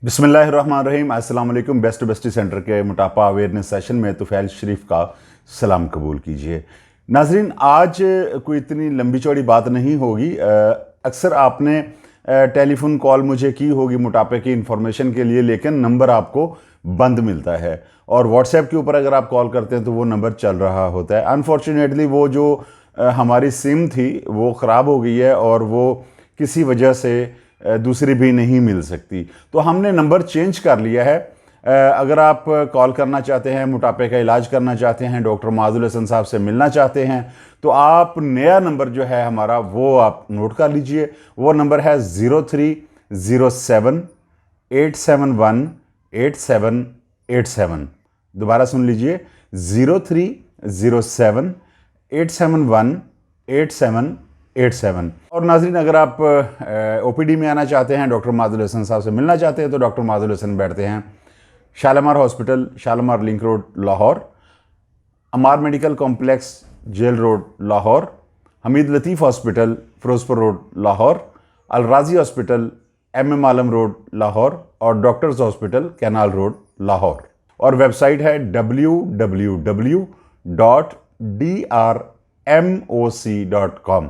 बिस्मिल्लाहिर्रहमानिर्रहीम। अस्सलाम वालेकुम। बेस्ट टू बेस्टी सेंटर के मोटापा अवेयरनेस सेशन में तुफैल शरीफ का सलाम कबूल कीजिए। नाजरीन, आज कोई इतनी लंबी चौड़ी बात नहीं होगी। अक्सर आपने टेलीफोन कॉल मुझे की होगी मोटापे की इन्फॉर्मेशन के लिए, लेकिन नंबर आपको बंद मिलता है और व्हाट्सएप के ऊपर अगर आप कॉल करते हैं तो वो नंबर चल रहा होता है। अनफॉर्चुनेटली वो जो हमारी सिम थी वो ख़राब हो गई है और वो किसी वजह से दूसरी भी नहीं मिल सकती, तो हमने नंबर चेंज कर लिया है। अगर आप कॉल करना चाहते हैं, मोटापे का इलाज करना चाहते हैं, डॉक्टर माजुल हसन साहब से मिलना चाहते हैं, तो आप नया नंबर जो है हमारा वो आप नोट कर लीजिए। वो नंबर है 0307-871-8787। दोबारा सुन लीजिए, 0307-871-8787। और नाज़रीन, अगर आप ओपीडी में आना चाहते हैं, डॉक्टर माजुल हसन साहब से मिलना चाहते हैं, तो डॉक्टर माजुल हसन बैठते हैं Shalimar hospital, Shalimar link road, Lahore, Amar medical complex, jail road, Lahore, Hameed Latif hospital, Ferozepur road, Lahore, Al Razi hospital, MM Alam road, Lahore, और doctors hospital, canal road, Lahore. और वेबसाइट है www.drmoc.com।